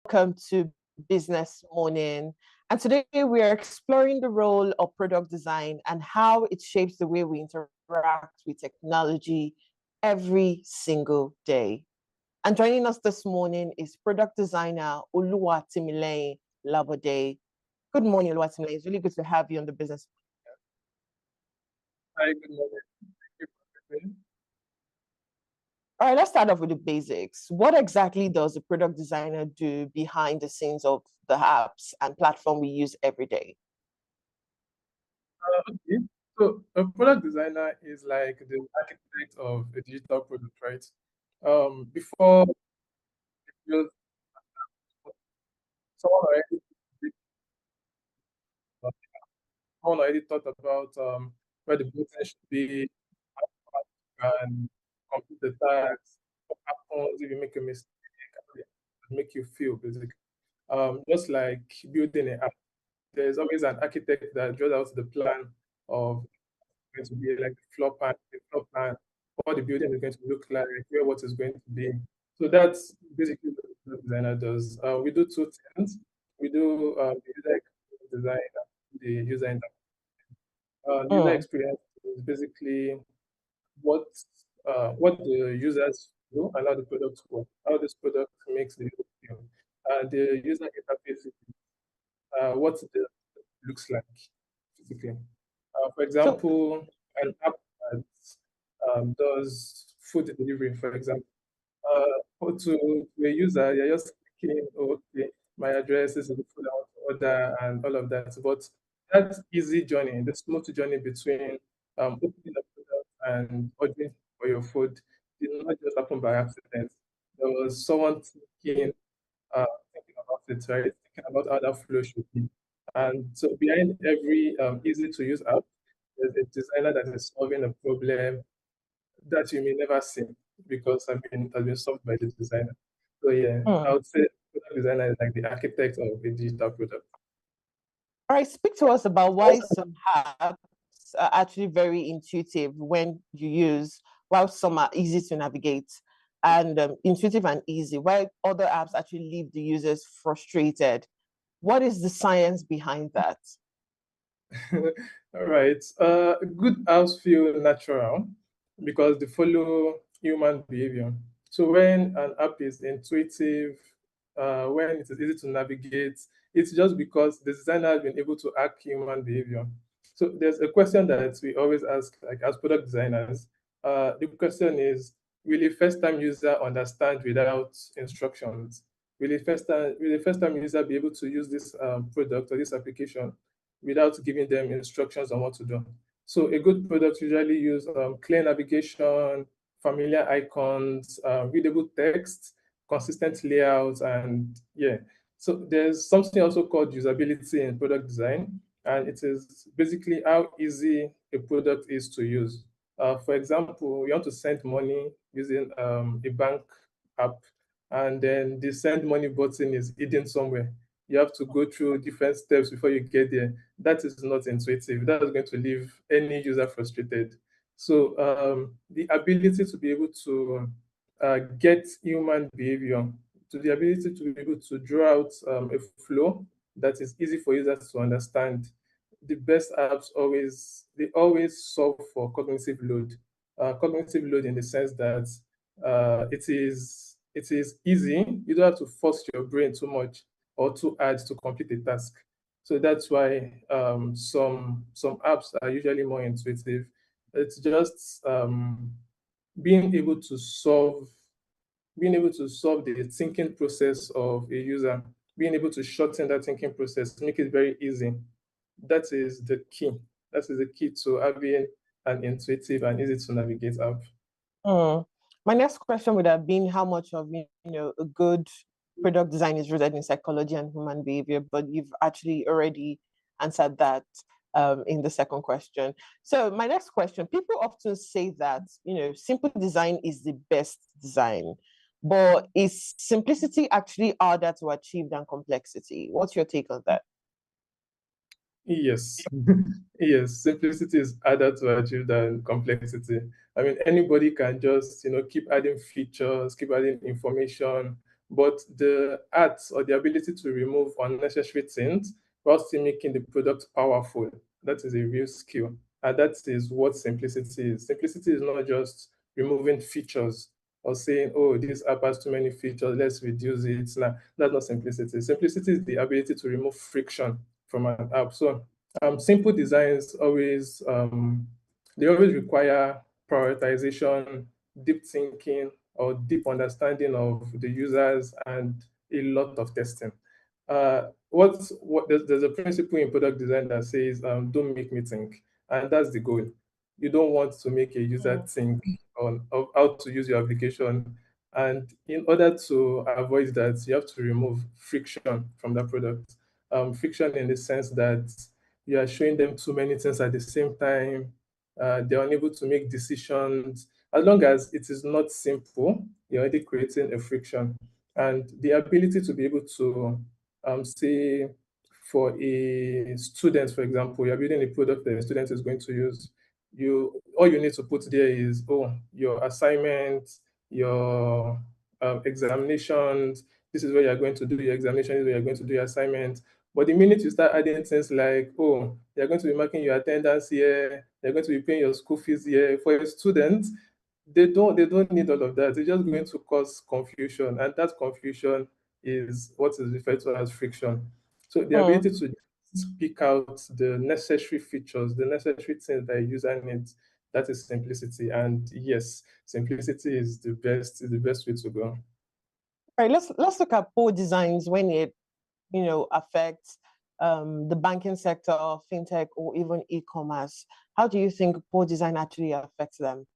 welcome to Business Morning. And today we are exploring the role of product design and how it shapes the way we interact with technology every single day. And joining us this morning is product designer Oluwatimileyin Labode. Good morning, Oluwatimileyin. It's really good to have you on the business. Hi, good morning. Thank you for having me. All right, let's start off with the basics. What exactly does a product designer do behind the scenes of the apps and platform we use every day? Okay. So a product designer is like the architect of a digital product, right? Before you build, someone already someone already thought about where the button should be, how fast you can complete the task, what happens if you make a mistake, how it make you feel basically. Just like building an app, there's always an architect that draws out the plan of going to be like the floor plan, what the building is going to look like, where what is going to be. So that's basically what the designer does. We do two things. We do the user experience design and the user interface. The user Mm. experience is basically what what the users do and how the product works, how this product makes the user feel. The user interface is what it looks like physically. For So, example, an app that does food delivery, for example. Or to a user, you're just clicking, oh, okay, my address is the food I want to order and all of that. But that easy journey, the smooth journey between opening the product and ordering for your food did not just happen by accident. There was someone thinking about it, right? Thinking about how that flow should be. And so behind every easy to use app, there's a designer that is solving a problem that you may never see because it has been solved by the designer. So yeah, I mm. would say product designer is like the architect of a digital product. All right, speak to us about why some apps are actually very intuitive when you use, while some are easy to navigate and intuitive and easy, while other apps actually leave the users frustrated. What is the science behind that? All right. Good apps feel natural because they follow human behavior. So when an app is intuitive, when it is easy to navigate, it's just because the designer has been able to hack human behavior. So there's a question that we always ask, like as product designers. The question is, will a first-time user understand without instructions? Will a first-time user be able to use this product or this application without giving them instructions on what to do? So a good product usually use clear navigation, familiar icons, readable text, consistent layouts, and yeah. So there's something also called usability in product design, and it is basically how easy a product is to use. For example, you want to send money using a bank app, and then the send money button is hidden somewhere. You have to go through different steps before you get there. That is not intuitive. That is going to leave any user frustrated. So the ability to be able to get human behavior, to the ability to be able to draw out a flow that is easy for users to understand. The best apps always solve for cognitive load. Cognitive load in the sense that it is easy. You don't have to force your brain too much or too hard to complete a task. So that's why some apps are usually more intuitive. It's just being able to solve being able to solve the thinking process of a user, being able to shorten that thinking process, make it very easy. That is the key. That is the key to having an intuitive and easy to navigate app. Mm. My next question would have been how much of a good product design is rooted in psychology and human behavior, but you've actually already answered that in the second question. So my next question, people often say that simple design is the best design, but is simplicity actually harder to achieve than complexity? What's your take on that? Yes, yes, simplicity is harder to achieve than complexity. Anybody can just, keep adding features, keep adding information, but the art or the ability to remove unnecessary things while still making the product powerful. That is a real skill. And that is what simplicity is. Simplicity is not just removing features or saying, oh, this app has too many features, let's reduce it. Nah, that's not simplicity. Simplicity is the ability to remove friction from an app. So simple designs always they always require prioritization, deep thinking, or deep understanding of the users and a lot of testing. What there's a principle in product design that says don't make me think, and that's the goal. You don't want to make a user think on of how to use your application, and in order to avoid that, you have to remove friction from the product. Friction in the sense that you are showing them too many things at the same time. They're unable to make decisions. As long as it is not simple, you're already creating a friction. And the ability to be able to say for a student, for example, you're building a product that a student is going to use. You all you need to put there is your assignment, your examinations. This is where you're going to do your examination. This is where you're going to do your assignment. But the minute you start adding things like, oh, you're going to be marking your attendance here, you're going to be paying your school fees here, for a student, they don't need all of that. It's just going to cause confusion, and that confusion is what is referred to as friction. So the Hmm. ability to pick out the necessary features, the necessary things that a user needs, that is simplicity. And yes, simplicity is the best way to go. All right, let's look at poor designs when it affects the banking sector, fintech, or even e-commerce. How do you think poor design actually affects them?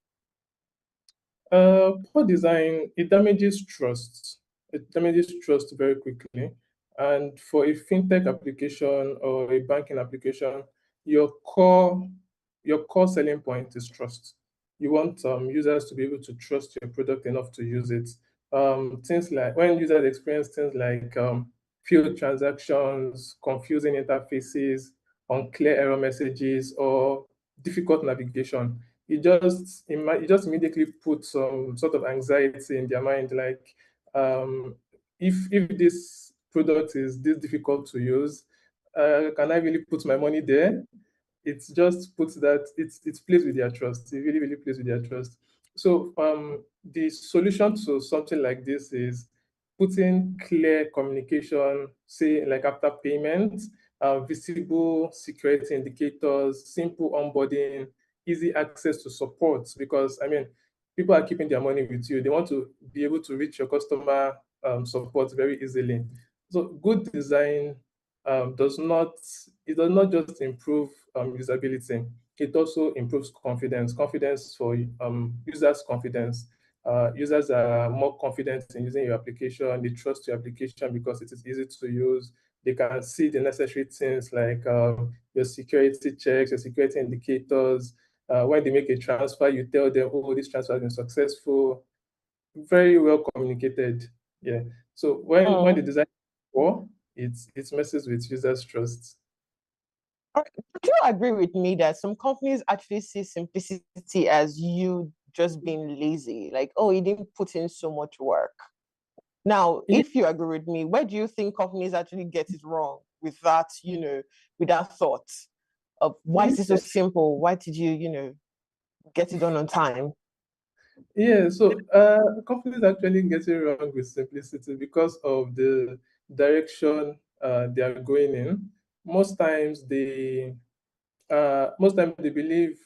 Poor design, it damages trust. It damages trust very quickly. And for a fintech application or a banking application, your core your core selling point is trust. You want users to be able to trust your product enough to use it. Things like when users experience things like failed transactions, confusing interfaces, unclear error messages, or difficult navigation, it just immediately puts some sort of anxiety in their mind, like if this product is this difficult to use, can I really put my money there? It just puts that it plays with their trust. It really plays with their trust. So the solution to something like this is putting clear communication, say like after payment, visible security indicators, simple onboarding, easy access to support. Because I mean, people are keeping their money with you. They want to be able to reach your customer support very easily. So good design does not it does not just improve usability, it also improves confidence for users confidence. Users are more confident in using your application. They trust your application because it is easy to use. They can see the necessary things like your security checks, your security indicators. When they make a transfer, you tell them, oh, this transfer has been successful. Very well communicated. Yeah. So when the Hmm. design is poor, it messes with users' trust. All right. Would you agree with me that some companies actually see simplicity as you just being lazy? Like, oh, you didn't put in so much work. Now, Yeah, if you agree with me, where do you think companies actually get it wrong with that thought of why is it so simple? Why did you, get it done on time? yeah. So companies actually get it wrong with simplicity because of the direction they are going in. Most times they believe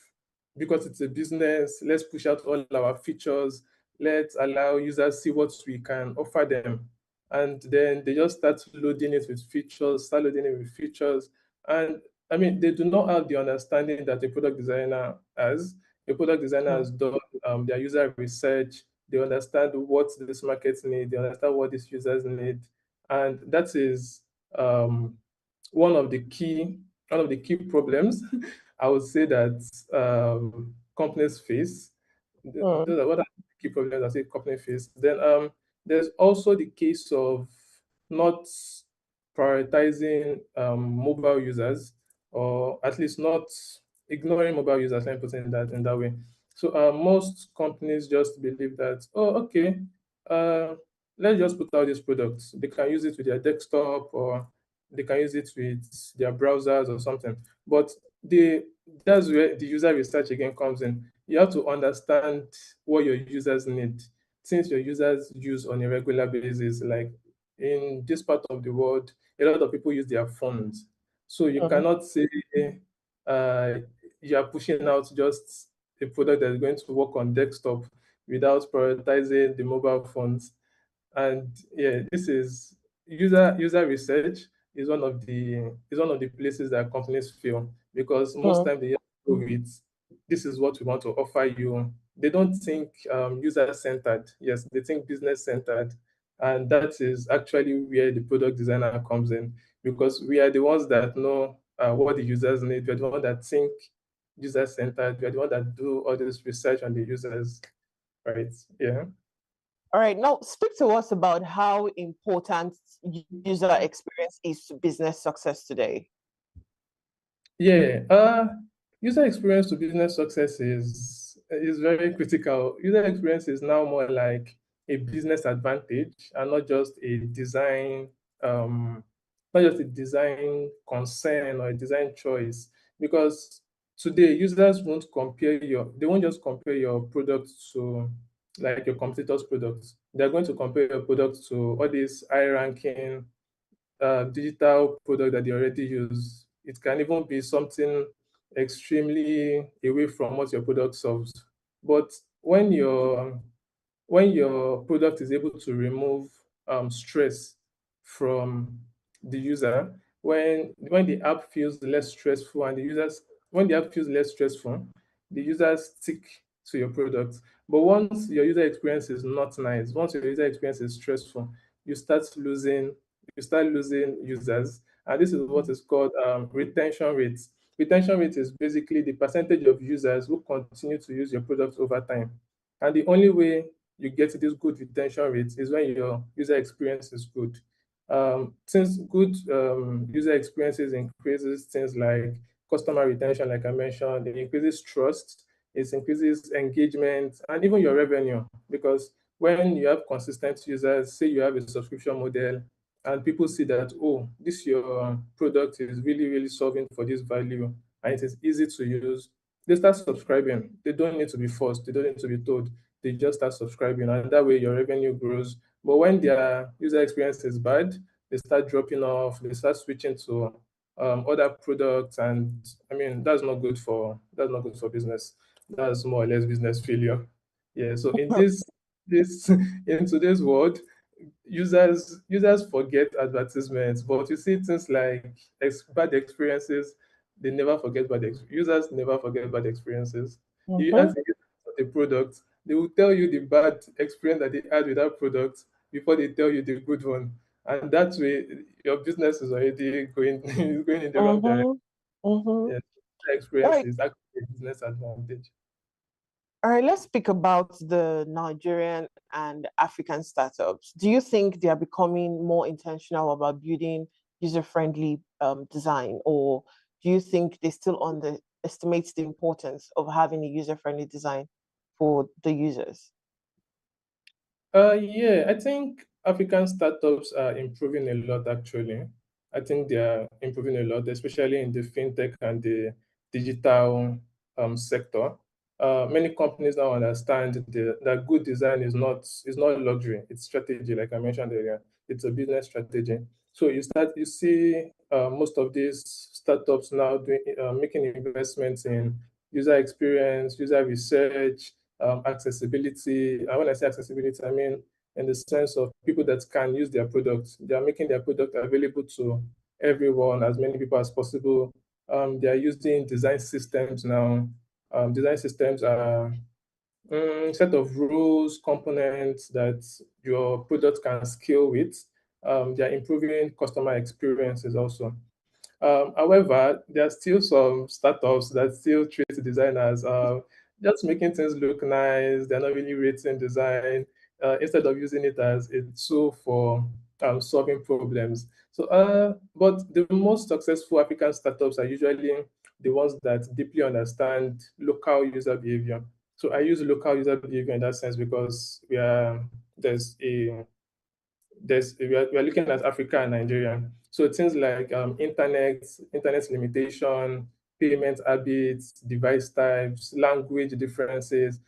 because it's a business, let's push out all our features, let's allow users see what we can offer them. And then they just start loading it with features, start loading it with features. And I mean, they do not have the understanding that a product designer has. A product designer Hmm. has done their user research, they understand what this market need, they understand what these users need. And that is um, one of the key problems I would say that companies face. Hmm. Those are what are the key problems I say companies face. Then there's also the case of not prioritizing mobile users, or at least not ignoring mobile users. Let me put it in that way. So most companies just believe that, oh, okay, uh, let's just put out these products. They can use it with their desktop, or they can use it with their browsers or something. But the that's where the user research again comes in. You have to understand what your users need, things your users use on a regular basis. Like in this part of the world, a lot of people use their phones. So you Mhm. cannot say uh, you are pushing out just a product that's going to work on desktop without prioritizing the mobile phones. And yeah, this is user research is one of the places that companies fail, because most Mhm. time they just go with, this is what we want to offer you. They don't think user centered. Yes, they think business centered, and that is actually where the product designer comes in, because we are the ones that know what the users need. We're the ones that think user centered. We're the ones that do all this research on the users, right? Yeah. All right, now speak to us about how important user experience is to business success today. Yeah, user experience to business success is very critical. User experience is now more like a business advantage, and um, not just a design concern or a design choice. Because today users they won't just compare your product to like your competitors' products. They're going to compare your product to all these high ranking digital product that they already use. It can even be something extremely away from what your product solves. But when your product is able to remove stress from the user, when the app feels less stressful and the users when the app feels less stressful, the users stick to your product. But once your user experience is not nice, once your user experience is stressful, you start losing you start losing users. And this is what is called retention rate. Retention rate is basically the percentage of users who continue to use your product over time. And the only way you get this good retention rate is when your user experience is good. Since good user experiences increases things like customer retention, like I mentioned, it increases trust, it increases engagement, and even your revenue. Because when you have consistent users, say you have a subscription model, and people see that, oh, this your product is really, really solving for this value, and it is easy to use, they start subscribing. They don't need to be forced, they don't need to be told, they just start subscribing, and that way your revenue grows. But when their user experience is bad, they start dropping off, they start switching to other products, and I mean that's not good for business. That's more or less business failure. Yeah. So in this in today's world, users forget advertisements, but you see things like bad experiences. They never forget users never forget bad experiences. You Mhm. ask a user about a product, they will tell you the bad experience that they had with that product before they tell you the good one. And that way your business is already going is going in the wrong direction. Mhm. Mhm. Yes, All experience right. is actually a business advantage. All right, let's speak about the Nigerian and African startups. Do you think they are becoming more intentional about building user-friendly design, or do you think they still underestimate the importance of having a user-friendly design for the users? Yeah, I think African startups are improving a lot actually. I think they are improving a lot, especially in the fintech and the digital sector. Many companies now understand that good design is not luxury, it's strategy, like I mentioned earlier. It's a business strategy. So you see most of these startups now making investments in user experience, user research, accessibility. And when I say accessibility, I mean in the sense of people that can use their product. They are making their product available to everyone, as many people as possible. They are using design systems now. Design systems are set of rules, components that your product can scale with. They are improving customer experiences also. However, there are still some startups that still treat designers just making things look nice. They're not really rating design instead of using it as a tool for solving problems. So, but the most successful African startups are usually the ones that deeply understand local user behavior. So I use local user behavior in that sense because there's a we are looking at Africa and Nigeria. So things like internet limitation, payment habits, device types, language differences.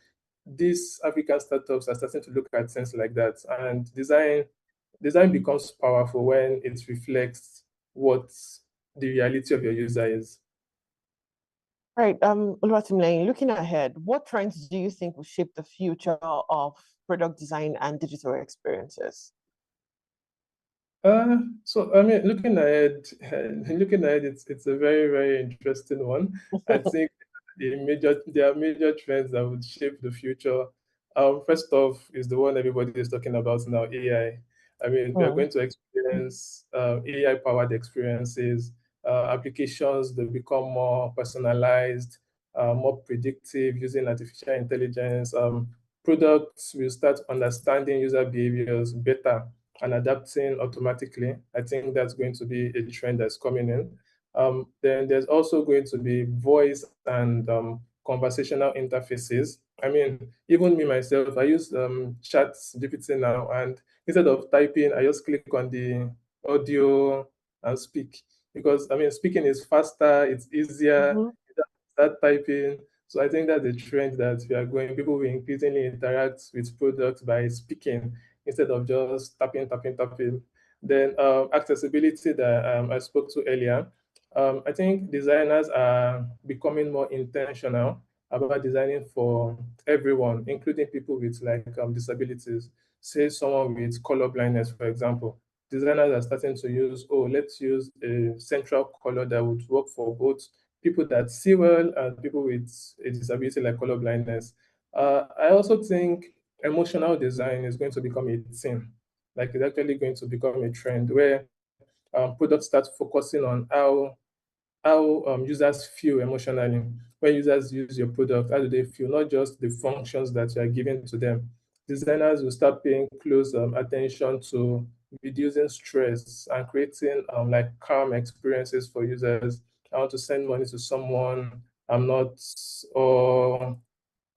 These African startups are starting to look at things like that, and design becomes powerful when it reflects what the reality of your user is. Right. Oluwatimilane, looking ahead, what trends do you think will shape the future of product design and digital experiences? So I mean, looking ahead, it's a very, very interesting one. I think there are major trends that would shape the future. First off is the one everybody is talking about now, AI. I mean, we are going to experience AI-powered experiences, applications that become more personalized, more predictive using artificial intelligence. Products will start understanding user behaviors better and adapting automatically. I think that's going to be a trend that's coming in. Then there's also going to be voice and conversational interfaces. I mean, even me myself, I use Chat GPT now, and instead of typing, I just click on the audio and speak, because I mean, speaking is faster, it's easier. You don't start typing. So I think that's the trend that we are going. People will increasingly interact with products by speaking instead of just tapping. Then accessibility that I spoke to earlier. I think designers are becoming more intentional about designing for everyone, including people with like disabilities. Say someone with color blindness, for example. Designers are starting to use, let's use a central color that would work for both people that see well and people with a disability like color blindness. I also think emotional design is going to become a thing. Like it's actually going to become a trend where products start focusing on how users feel emotionally. When users use your product, how do they feel? Not just the functions that you are giving to them. Designers will start paying close attention to reducing stress and creating like calm experiences for users. I want to send money to someone. I'm not or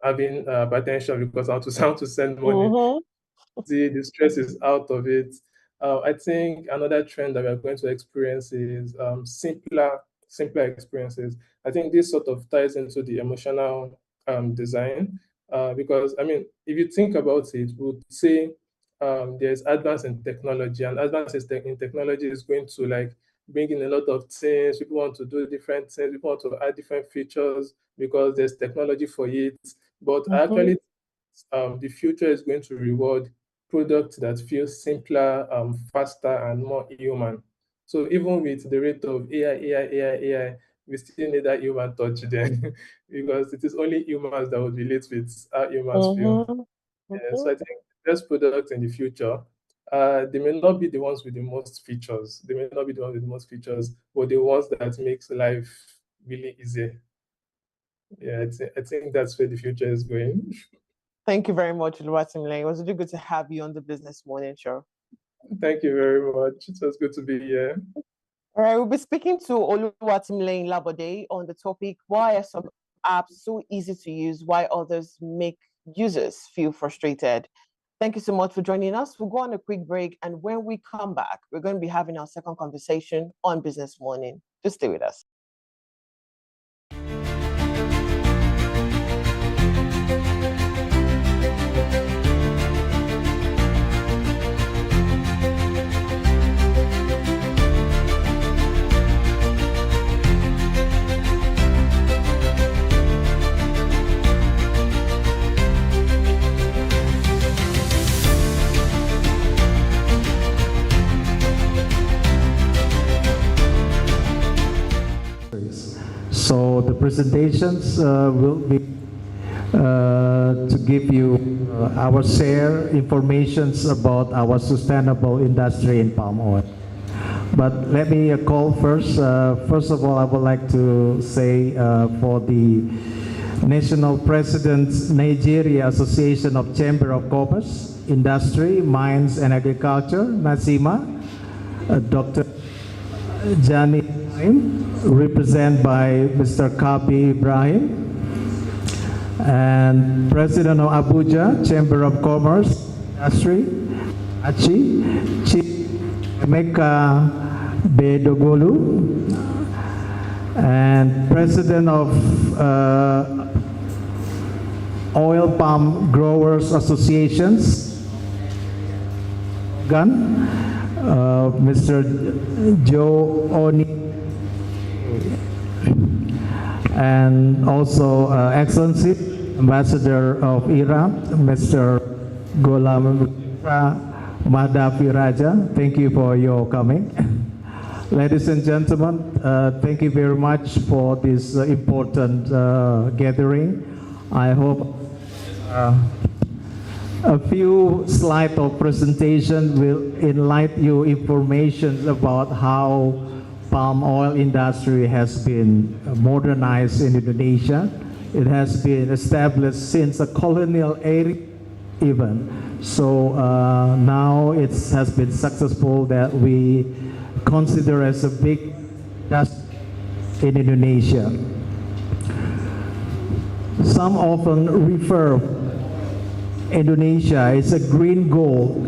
having hypertension because I want to send money. The stress is out of it. I think another trend that we are going to experience is simpler experiences. I think this sort of ties into the emotional design because I mean, if you think about it, we would say there's advance in technology, and advance in technology is going to like bring in a lot of things. People want to do different things. People want to add different features because there's technology for it. But actually, the future is going to reward products that feel simpler, faster, and more human. So even with the rate of AI, we still need that human touch there because it is only humans that would relate with how humans feel. Yeah, so I think the best products in the future, they may not be the ones with the most features. They may not be the ones with the most features, but the ones that makes life really easy. Yeah, I think that's where the future is going. Thank you very much, Oluwatimilane. It was really good to have you on the Business Morning Show. Thank you very much. It was good to be here. All right, we'll be speaking to Oluwatimilane Labode on the topic, why are some apps so easy to use, why others make users feel frustrated. Thank you so much for joining us. We'll go on a quick break, and when we come back, we're going to be having our second conversation on Business Morning. Just stay with us. So the presentations will be to give you our share informations about our sustainable industry in palm oil. But let me call first. First of all, I would like to say for the National President, Nigeria Association of Chamber of Commerce, Industry, Mines and Agriculture, NACIMA, Dr. Jani, represented by Mr. Kabi Ibrahim, and President of Abuja Chamber of Commerce, Industry, Achi, Chief Emeka Bedogolu, and President of Oil Palm Growers Associations, Mr. Joe Oni, and also Excellency Ambassador of Iran, Mr. Ghulam Mahdavi Raja. Thank you for your coming. Ladies and gentlemen, thank you very much for this important gathering. I hope a few slides of presentation will enlighten you information about how palm oil industry has been modernized in Indonesia. It has been established since the colonial era even. So now it has been successful that we consider as a big industry in Indonesia. Some often refer Indonesia as a green gold.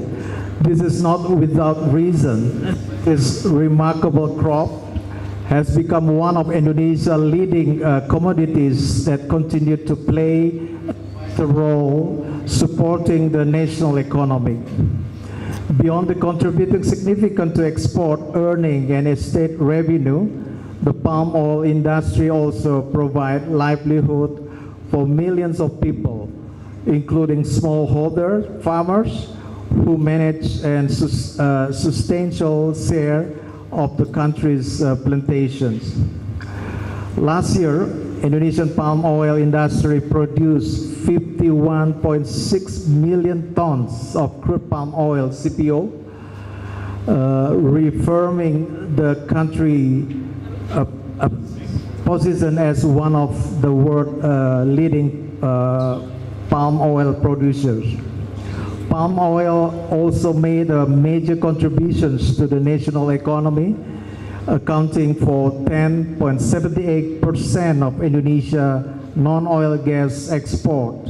This is not without reason. This remarkable crop has become one of Indonesia's leading commodities that continue to play the role supporting the national economy. Beyond the contributing significant to export earning and state revenue, the palm oil industry also provides livelihood for millions of people, including smallholder farmers who manage and substantial share of the country's plantations. Last year, Indonesian palm oil industry produced 51.6 million tons of crude palm oil (CPO), reaffirming the country position as one of the world leading palm oil producers. Palm oil also made major contributions to the national economy, accounting for 10.78% of Indonesia non-oil gas export.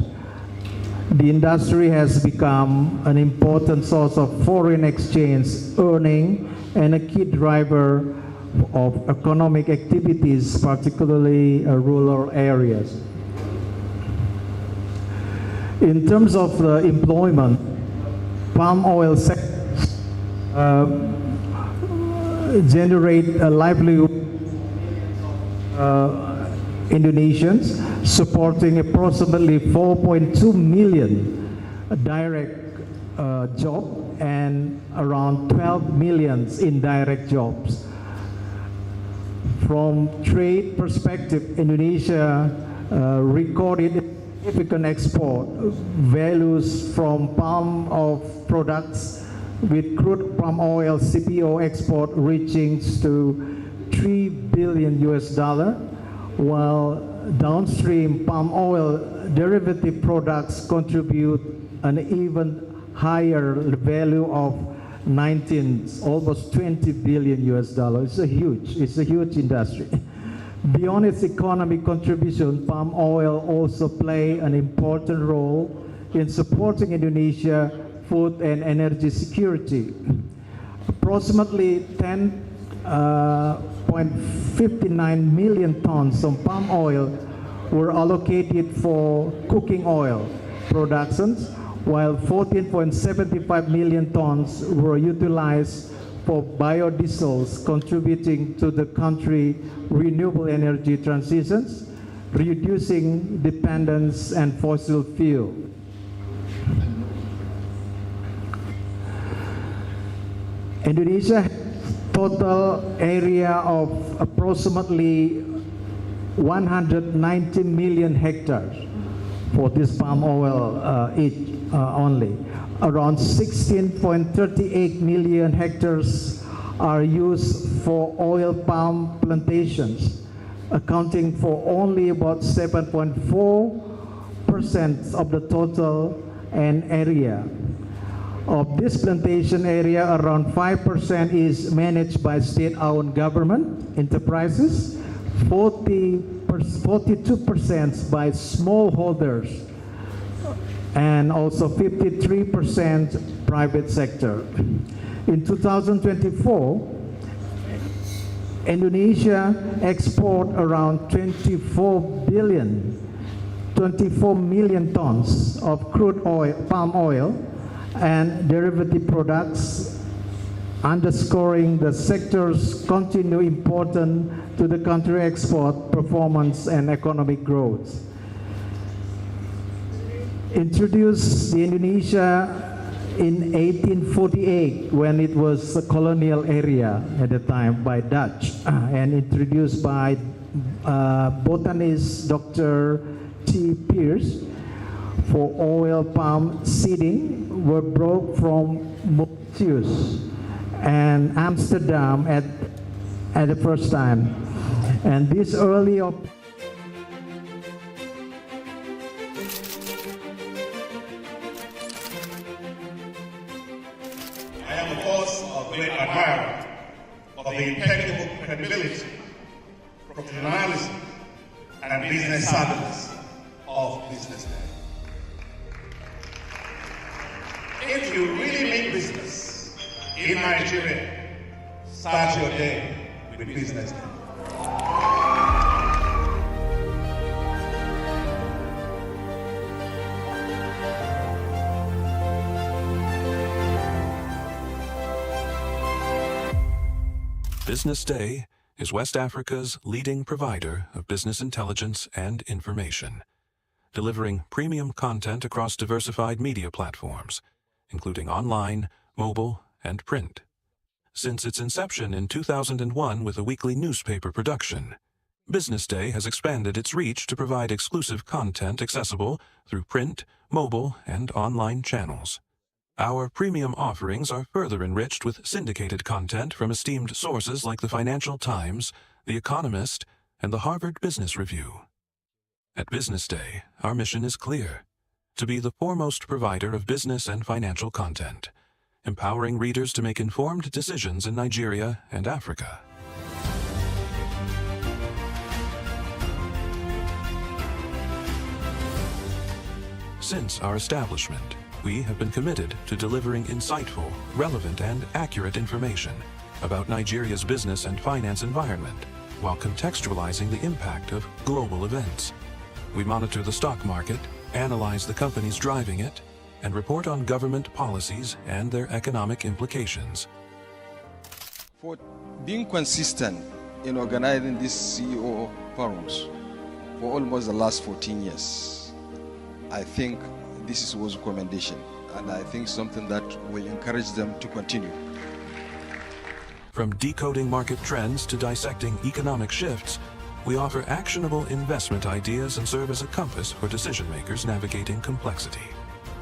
The industry has become an important source of foreign exchange earning and a key driver of economic activities, particularly rural areas. In terms of employment, palm oil sector generate a livelihood Indonesians, supporting approximately 4.2 million direct jobs and around 12 million indirect jobs. From trade perspective, Indonesia recorded significant export values from palm oil products, with crude palm oil (CPO) export reaching to $3 billion, while downstream palm oil derivative products contribute an even higher value of almost $20 billion. It's a huge industry. Beyond its economic contribution, palm oil also play an important role in supporting Indonesia food and energy security. Approximately 10.59 million tons of palm oil were allocated for cooking oil productions, while 14.75 million tons were utilized for biodiesels, contributing to the country's renewable energy transitions, reducing dependence on fossil fuel. Indonesia has a total area of approximately 190 million hectares for this palm oil only. Around 16.38 million hectares are used for oil palm plantations, accounting for only about 7.4% of the total area. Of this plantation area, around 5% is managed by state-owned government enterprises, 42% by smallholders, and also 53% private sector. In 2024, Indonesia export around 24 million tons of crude oil, palm oil, and derivative products, underscoring the sector's continued importance to the country export performance and economic growth. Introduced in Indonesia in 1848, when it was a colonial area at the time by Dutch, and introduced by botanist Dr. T. Pierce for oil palm seeding, were brought from Mauritius and Amsterdam at the first time. And this early I am, of course, a great admirer of the impeccable credibility, professionalism, and business savviness of BusinessDay. If you really mean business in Nigeria, start your day with BusinessDay. BusinessDay is West Africa's leading provider of business intelligence and information, delivering premium content across diversified media platforms, including online, mobile, and print. Since its inception in 2001 with a weekly newspaper production, BusinessDay has expanded its reach to provide exclusive content accessible through print, mobile, and online channels. Our premium offerings are further enriched with syndicated content from esteemed sources like the Financial Times, The Economist, and the Harvard Business Review. At BusinessDay, our mission is clear: to be the foremost provider of business and financial content, empowering readers to make informed decisions in Nigeria and Africa. Since our establishment, we have been committed to delivering insightful, relevant, and accurate information about Nigeria's business and finance environment, while contextualizing the impact of global events. We monitor the stock market, analyze the companies driving it, and report on government policies and their economic implications. For being consistent in organizing these CEO forums for almost the last 14 years, I think this is worth commendation, and I think something that will encourage them to continue. From decoding market trends to dissecting economic shifts, we offer actionable investment ideas and serve as a compass for decision makers navigating complexity.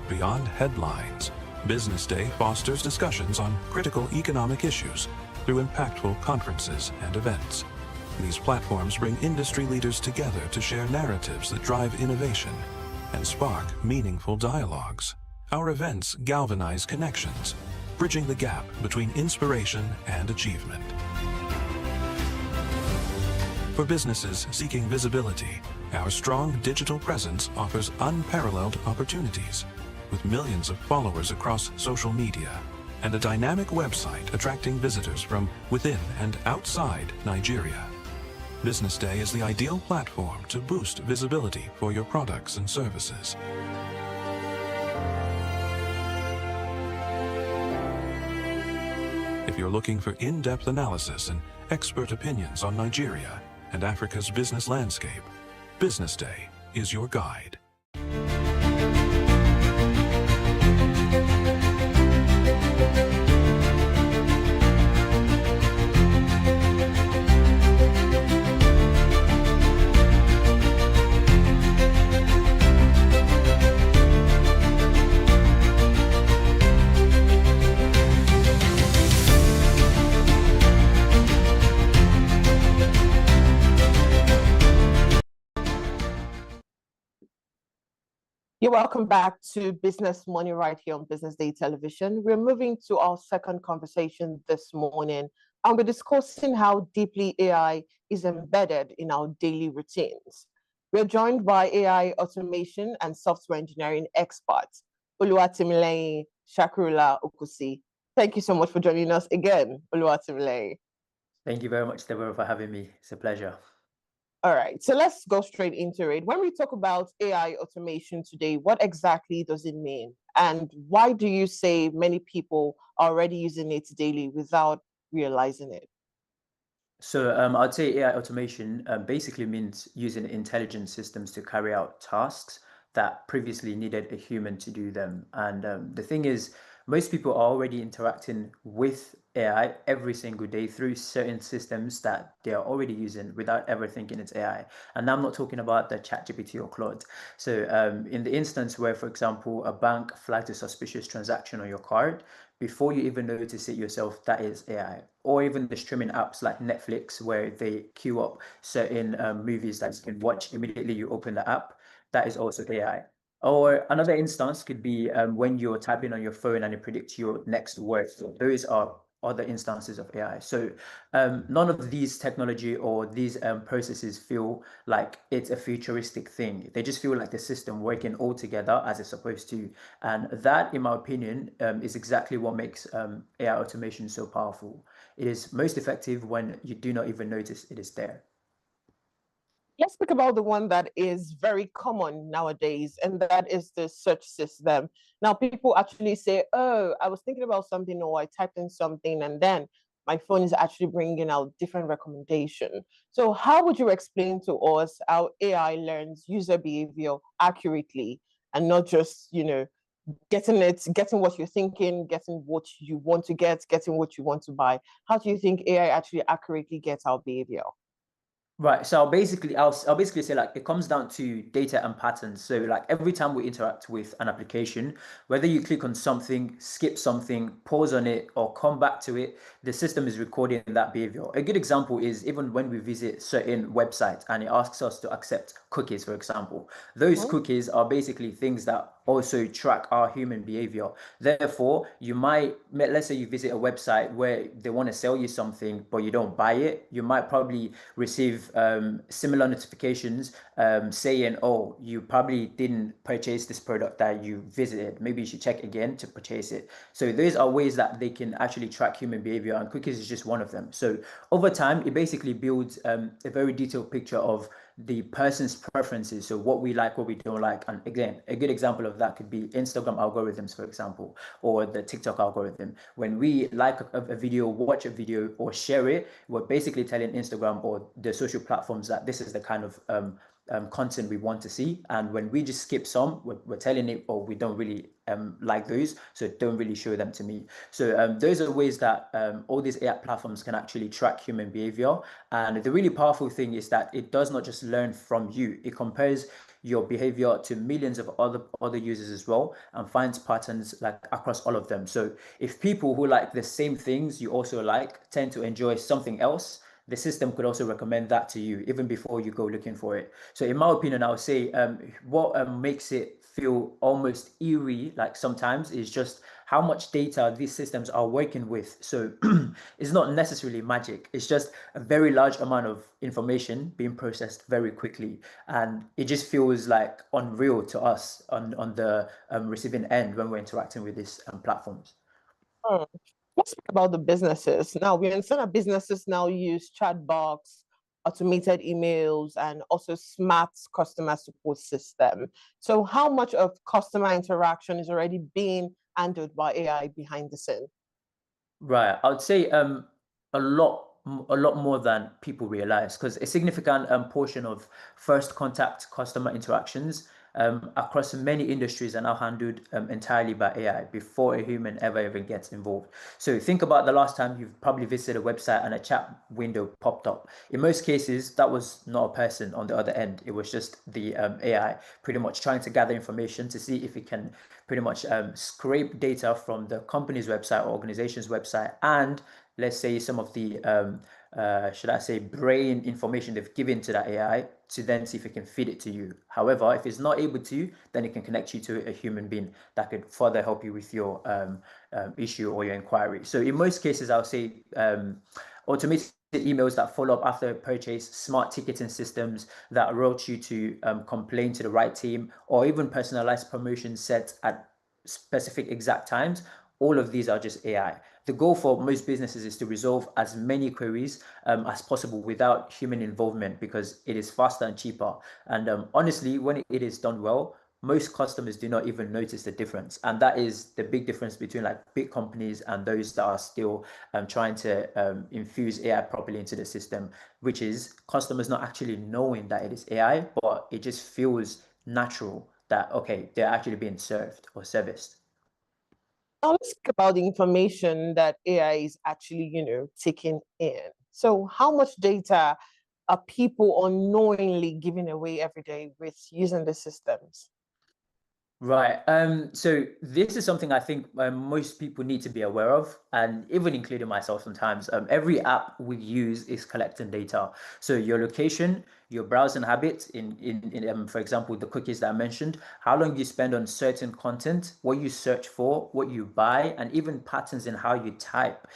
Beyond headlines, BusinessDay fosters discussions on critical economic issues through impactful conferences and events. These platforms bring industry leaders together to share narratives that drive innovation and spark meaningful dialogues. Our events galvanize connections, bridging the gap between inspiration and achievement. For businesses seeking visibility, our strong digital presence offers unparalleled opportunities, with millions of followers across social media and a dynamic website attracting visitors from within and outside Nigeria. BusinessDay is the ideal platform to boost visibility for your products and services. If you're looking for in-depth analysis and expert opinions on Nigeria and Africa's business landscape, BusinessDay is your guide. You're welcome back to Business Morning right here on Business Day Television. We're moving to our second conversation this morning, and we're discussing how deeply AI is embedded in our daily routines. We're joined by AI automation and software engineering experts, Oluwatimileyin Shakurula Okusi. Thank you so much for joining us again, Oluwatimileyin. Thank you very much, Deborah, for having me. It's a pleasure. All right, so let's go straight into it. When we talk about AI automation today, what exactly does it mean? And why do you say many people are already using it daily without realizing it? So I'd say AI automation basically means using intelligent systems to carry out tasks that previously needed a human to do them. And the thing is, most people are already interacting with AI every single day through certain systems that they are already using without ever thinking it's AI. And I'm not talking about the ChatGPT or Claude. So in the instance where, for example, a bank flags a suspicious transaction on your card, before you even notice it yourself, that is AI. Or even the streaming apps like Netflix, where they queue up certain movies that you can watch immediately you open the app, that is also AI. Or another instance could be when you're typing on your phone and it predicts your next word. So those are other instances of AI. So none of these technology or these processes feel like it's a futuristic thing. They just feel like the system working all together as it's supposed to. And that, in my opinion, is exactly what makes AI automation so powerful. It is most effective when you do not even notice it is there. Let's speak about the one that is very common nowadays, and that is the search system. Now, people actually say, oh, I was thinking about something, or I typed in something, and then my phone is actually bringing out different recommendation. So how would you explain to us how AI learns user behavior accurately and not just, getting what you're thinking, getting what you want to get, getting what you want to buy? How do you think AI actually accurately gets our behavior? Right. So I'll basically say like it comes down to data and patterns. So like every time we interact with an application, whether you click on something, skip something, pause on it, or come back to it, the system is recording that behavior. A good example is even when we visit certain websites and it asks us to accept cookies, for example. Those cookies are basically things that also track our human behavior. Therefore, you might, let's say you visit a website where they want to sell you something, but you don't buy it, you might probably receive similar notifications saying, oh, you probably didn't purchase this product that you visited. Maybe you should check again to purchase it. So those are ways that they can actually track human behavior, and cookies is just one of them. So over time, it basically builds a very detailed picture of the person's preferences, so what we like, what we don't like. And again, a good example of that could be Instagram algorithms, for example, or the TikTok algorithm. When we like a video, watch a video, or share it, we're basically telling Instagram or the social platforms that this is the kind of content we want to see. And when we just skip some, we're telling it, or we don't really like those, so don't really show them to me. So those are ways that all these AI platforms can actually track human behavior. And the really powerful thing is that it does not just learn from you, it compares your behavior to millions of other users as well, and finds patterns like across all of them. So if people who like the same things you also like tend to enjoy something else, the system could also recommend that to you even before you go looking for it. So in my opinion, I would say what makes it feel almost eerie like sometimes is just how much data these systems are working with. So it's not necessarily magic, it's just a very large amount of information being processed very quickly, and it just feels like unreal to us on the receiving end when we're interacting with these platforms. Hmm. Let's talk about the businesses. Now, we understand that businesses now use chatbots, automated emails, and also smart customer support system. So how much of customer interaction is already being handled by AI behind the scene? Right, I would say a lot more than people realize, because a significant portion of first contact customer interactions across many industries are now handled entirely by AI before a human ever even gets involved. So think about the last time you've probably visited a website and a chat window popped up. In most cases, that was not a person on the other end. It was just the AI pretty much trying to gather information to see if it can pretty much scrape data from the company's website or organization's website, and let's say some of the should I say brain information they've given to that AI, to then see if it can feed it to you. However, if it's not able to, then it can connect you to a human being that could further help you with your issue or your inquiry. So in most cases, I'll say automated emails that follow up after a purchase, smart ticketing systems that route you to complain to the right team, or even personalized promotions set at specific exact times. All of these are just AI. The goal for most businesses is to resolve as many queries as possible without human involvement, because it is faster and cheaper. And honestly, when it is done well, most customers do not even notice the difference. And that is the big difference between like big companies and those that are still trying to infuse AI properly into the system, which is customers not actually knowing that it is AI, but it just feels natural that, okay, they're actually being served or serviced. Now let's talk about the information that AI is actually, taking in. So how much data are people unknowingly giving away every day with using the systems? Right. So this is something I think most people need to be aware of, and even including myself sometimes. Every app we use is collecting data. So your location, your browsing habits, for example, the cookies that I mentioned, how long you spend on certain content, what you search for, what you buy, and even patterns in how you type.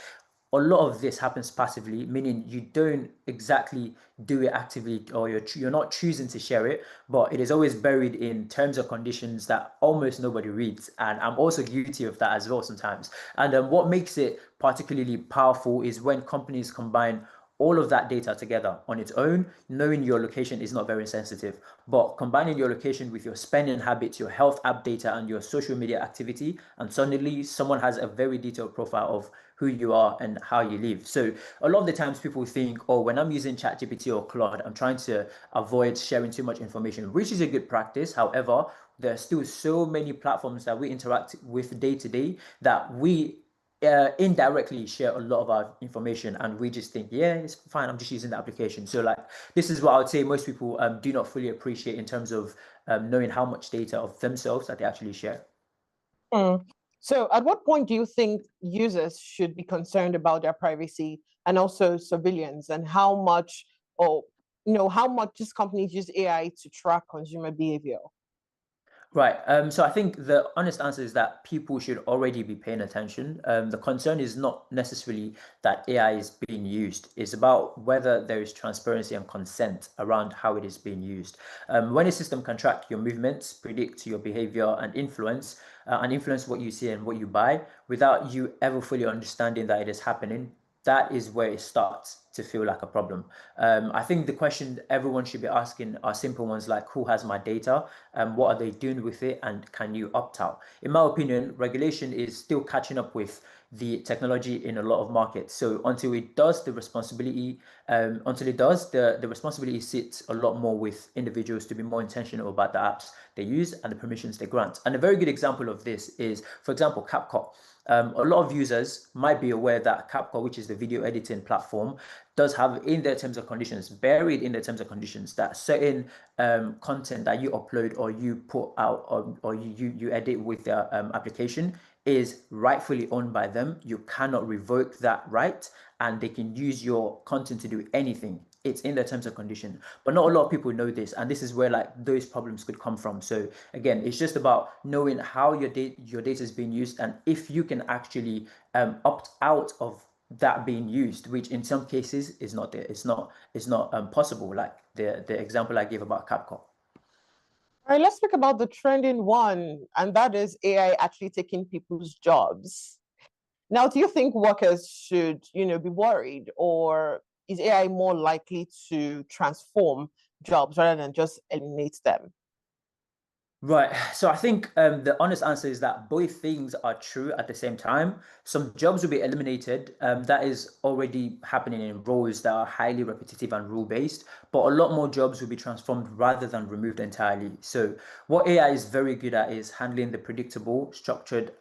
A lot of this happens passively, meaning you don't exactly do it actively, or you're not choosing to share it, but it is always buried in terms or conditions that almost nobody reads. And I'm also guilty of that as well sometimes. And what makes it particularly powerful is when companies combine all of that data together. On its own, knowing your location is not very sensitive, but combining your location with your spending habits, your health app data, and your social media activity, and suddenly someone has a very detailed profile of who you are and how you live. So a lot of the times people think, oh, when I'm using ChatGPT or Claude, I'm trying to avoid sharing too much information, which is a good practice. However, there are still so many platforms that we interact with day to day that we indirectly share a lot of our information, and we just think, yeah, it's fine, I'm just using the application. So like, this is what I would say most people do not fully appreciate in terms of knowing how much data of themselves that they actually share. So at what point do you think users should be concerned about their privacy and also surveillance, and how much, or how much these companies use AI to track consumer behavior? Right. So I think the honest answer is that people should already be paying attention. The concern is not necessarily that AI is being used. It's about whether there is transparency and consent around how it is being used. When a system can track your movements, predict your behavior, and influence what you see and what you buy without you ever fully understanding that it is happening, that is where it starts to feel like a problem. I think the question everyone should be asking are simple ones like, who has my data? What are they doing with it? And can you opt out? In my opinion, regulation is still catching up with the technology in a lot of markets. So until it does, the responsibility sits a lot more with individuals to be more intentional about the apps they use and the permissions they grant. And a very good example of this is, for example, CapCut. A lot of users might be aware that CapCut, which is the video editing platform, does have in their terms and conditions, buried in the terms and conditions, that certain content that you upload or you put out, or you edit with the application, is rightfully owned by them. You cannot revoke that right, and they can use your content to do anything. It's in their terms and condition, but not a lot of people know this, and this is where like those problems could come from. So again, it's just about knowing how your data is being used, and if you can actually opt out of that being used, which in some cases is not there. It's not possible, like the example I gave about CapCut. All right, let's talk about the trending one, and that is AI actually taking people's jobs. Now, do you think workers should, be worried, or is AI more likely to transform jobs rather than just eliminate them? Right. So I think the honest answer is that both things are true at the same time. Some jobs will be eliminated. That is already happening in roles that are highly repetitive and rule-based, but a lot more jobs will be transformed rather than removed entirely. So what AI is very good at is handling the predictable, structured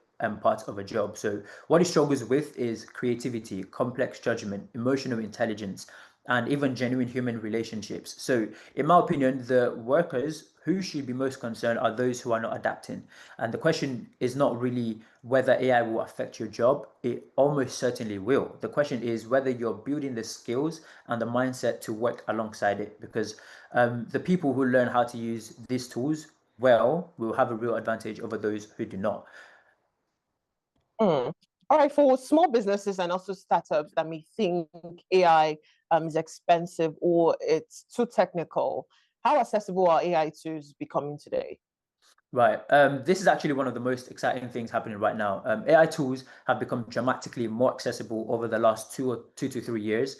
part of a job. So what it struggles with is creativity, complex judgment, emotional intelligence, and even genuine human relationships. So in my opinion, the workers who should be most concerned are those who are not adapting. And the question is not really whether AI will affect your job. It almost certainly will. The question is whether you're building the skills and the mindset to work alongside it, because the people who learn how to use these tools well will have a real advantage over those who do not. All right, for small businesses and also startups that may think AI is expensive or it's too technical. How accessible are AI tools becoming today? Right. This is actually one of the most exciting things happening right now. AI tools have become dramatically more accessible over the last 2 to 3 years.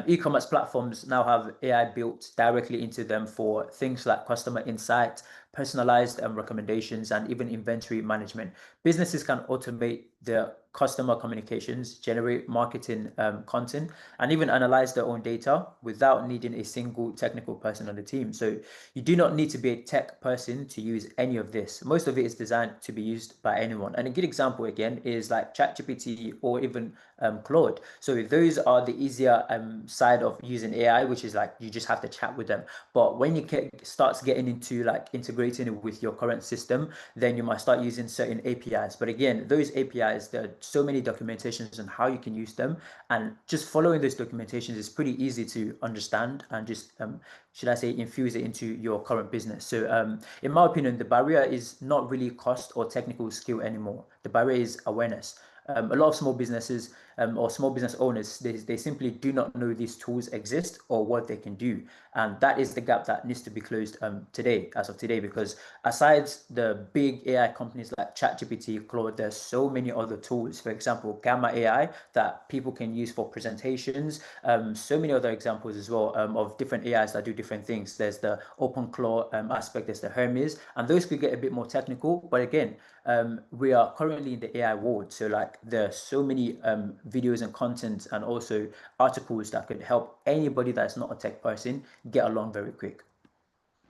E-commerce platforms now have AI built directly into them for things like customer insight, personalized recommendations, and even inventory management. Businesses can automate their customer communications, generate marketing content, and even analyze their own data without needing a single technical person on the team. So you do not need to be a tech person to use any of this. Most of it is designed to be used by anyone. And a good example again is like ChatGPT or even Claude. So those are the easier side of using AI, which is like you just have to chat with them. But when you starts getting into like integrating it with your current system, then you might start using certain APIs. But again, those APIs, there are so many documentations on how you can use them, and just following those documentations is pretty easy to understand and just should I say, infuse it into your current business. So in my opinion, the barrier is not really cost or technical skill anymore. The barrier is awareness. A lot of small businesses or small business owners, they simply do not know these tools exist or what they can do. And that is the gap that needs to be closed today, as of today, because aside the big AI companies like ChatGPT, Claude, there's so many other tools. For example, Gamma AI that people can use for presentations. So many other examples as well of different AIs that do different things. There's the OpenClaw aspect, there's the Hermes, and those could get a bit more technical. But again, we are currently in the AI world, so like there are so many videos and content and also articles that could help anybody that's not a tech person get along very quick.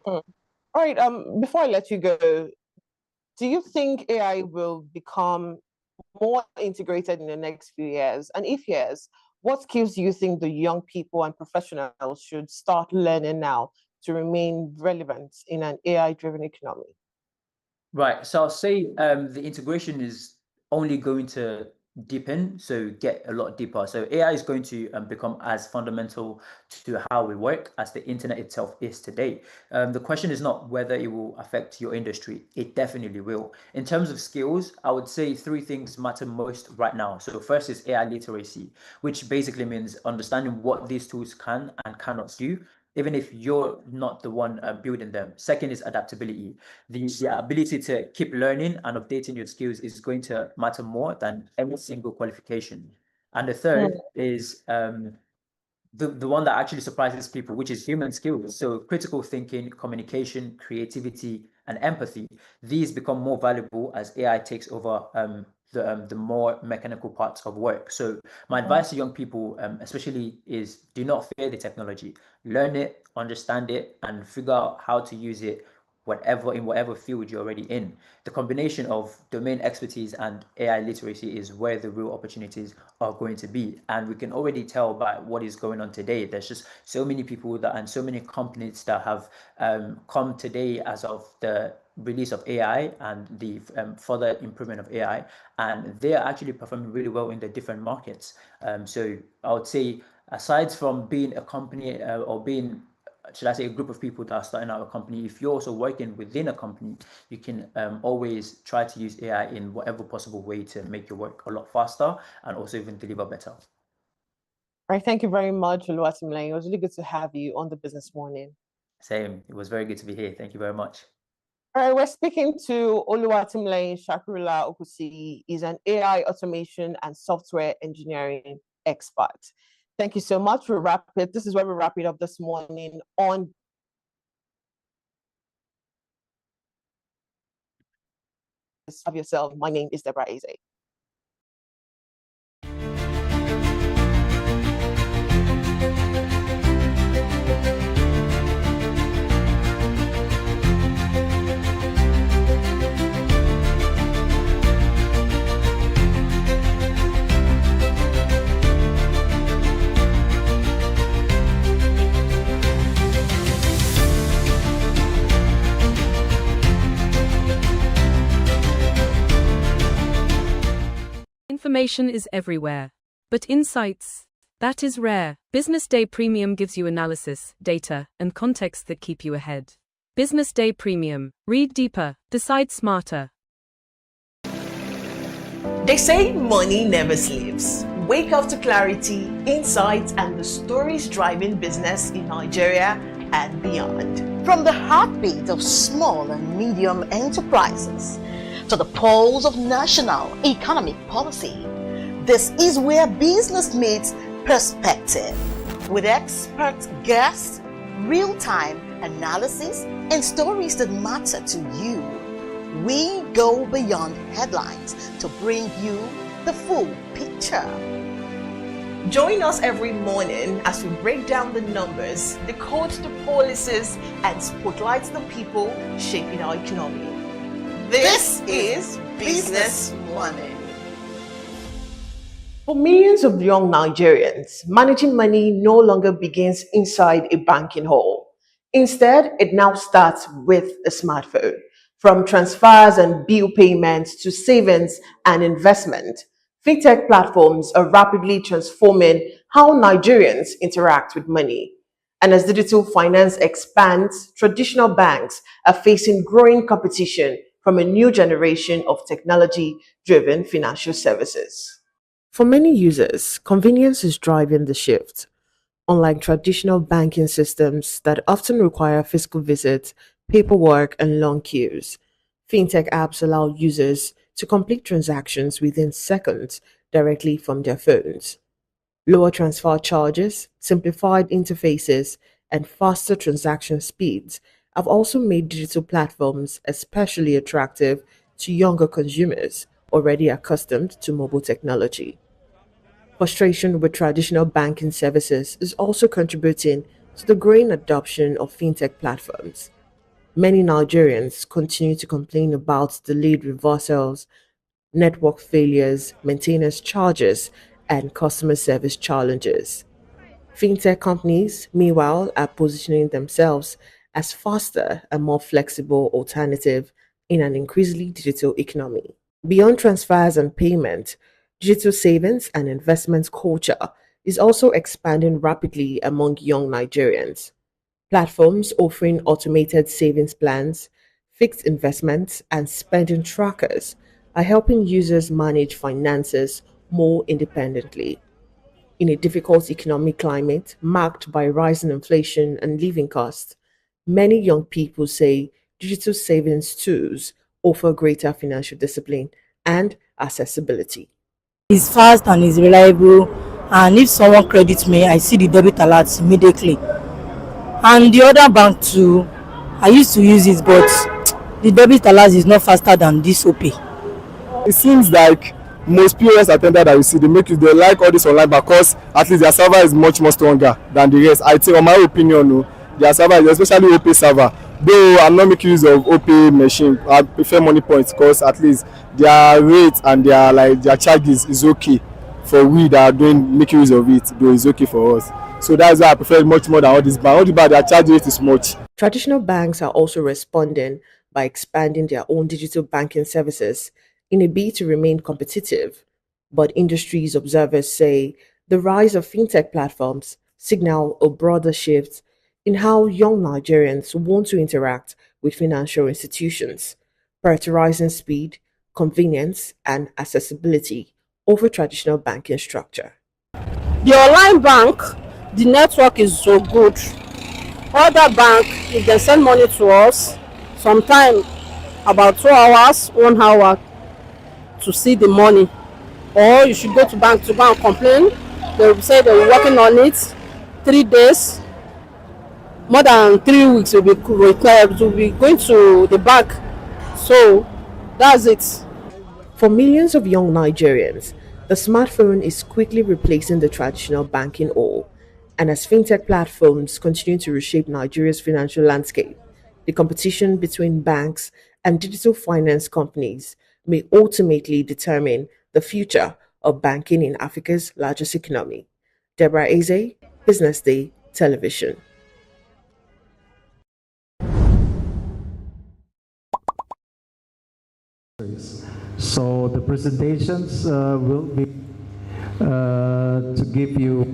All right. Before I let you go, do you think AI will become more integrated in the next few years? And if yes, what skills do you think the young people and professionals should start learning now to remain relevant in an AI-driven economy? Right. So I'll say the integration is only going to deepen, so get a lot deeper. So AI is going to become as fundamental to how we work as the internet itself is today. The question is not whether it will affect your industry. It definitely will. In terms of skills, I would say 3 things matter most right now. So first is AI literacy, which basically means understanding what these tools can and cannot do, even if you're not the one building them. Second is adaptability. The ability to keep learning and updating your skills is going to matter more than every single qualification. And the third is the one that actually surprises people, which is human skills. So critical thinking, communication, creativity, and empathy. These become more valuable as AI takes over the more mechanical parts of work. So my advice to young people, especially, is do not fear the technology. Learn it, understand it, and figure out how to use it in whatever field you're already in. The combination of domain expertise and AI literacy is where the real opportunities are going to be. And we can already tell by what is going on today. There's just so many people and so many companies that have come today as of the release of AI and the further improvement of AI, and they are actually performing really well in the different markets. So I would say, aside from being a company or being, should I say, a group of people that are starting out a company, if you're also working within a company, you can always try to use AI in whatever possible way to make your work a lot faster and also even deliver better. All right, thank you very much, Oluwatimilane. It was really good to have you on the Business Morning. Same. It was very good to be here. Thank you very much. All right, we're speaking to Oluwatimilane Shakurula Okusi. He's an AI automation and software engineering expert. Thank you so much. We'll wrap it. This is where we wrap it up this morning on Have Yourself. My name is Deborah Eze. Information is everywhere. But insights, that is rare. BusinessDay Premium gives you analysis, data, and context that keep you ahead. BusinessDay Premium. Read deeper, decide smarter. They say money never sleeps. wake up to clarity, insights, and the stories driving business in Nigeria and beyond. From the heartbeat of small and medium enterprises to the pulse of national economic policy, this is where business meets perspective. With expert guests, real-time analysis, and stories that matter to you, we go beyond headlines to bring you the full picture. Join us every morning as we break down the numbers, decode the policies, and spotlight the people shaping our economy. This is Business Morning. For millions of young Nigerians, managing money no longer begins inside a banking hall. Instead, it now starts with a smartphone. From transfers and bill payments to savings and investment, fintech platforms are rapidly transforming how Nigerians interact with money. And as digital finance expands, traditional banks are facing growing competition from a new generation of technology-driven financial services. For many users, convenience is driving the shift. Unlike traditional banking systems that often require physical visits, paperwork, and long queues, fintech apps allow users to complete transactions within seconds directly from their phones. Lower transfer charges, simplified interfaces, and faster transaction speeds have also made digital platforms especially attractive to younger consumers already accustomed to mobile technology. Frustration with traditional banking services is also contributing to the growing adoption of fintech platforms. Many Nigerians continue to complain about delayed reversals, network failures, maintenance charges, and customer service challenges. Fintech companies, meanwhile, are positioning themselves as faster and more flexible alternative in an increasingly digital economy. Beyond transfers and payment, digital savings and investment culture is also expanding rapidly among young Nigerians. Platforms offering automated savings plans, fixed investments, and spending trackers are helping users manage finances more independently. In a difficult economic climate marked by rising inflation and living costs, many young people say digital savings tools offer greater financial discipline and accessibility. It's fast and it's reliable, and if someone credits me, I see the debit alerts immediately. And the other bank too, I used to use it, but the debit alert is not faster than this OP. It seems like most POS attendant that you see, they like all this online because at least their server is much more stronger than the rest. I think, on my opinion, no, their server is especially OP server. Though I'm not making use of OP machine, I prefer Money Points because at least their rate and their charges is okay for we that are making use of it. Though it's okay for us. So that's why I prefer it much more than all this bank. All the bank, their charge rate is much. Traditional banks are also responding by expanding their own digital banking services in a bid to remain competitive. But industry's observers say the rise of fintech platforms signal a broader shift in how young Nigerians want to interact with financial institutions, prioritizing speed, convenience, and accessibility over traditional banking structure. The online bank, the network is so good. Other bank, if they send money to us, sometimes about 2 hours, 1 hour to see the money. Or you should go to bank to go and complain. They will say they're working on it. 3 days, more than 3 weeks will be required to be going to the bank. So that's it. For millions of young Nigerians, the smartphone is quickly replacing the traditional banking hall. And as fintech platforms continue to reshape Nigeria's financial landscape, the competition between banks and digital finance companies may ultimately determine the future of banking in Africa's largest economy. Deborah Eze, BusinessDay Television. So the presentations will be to give you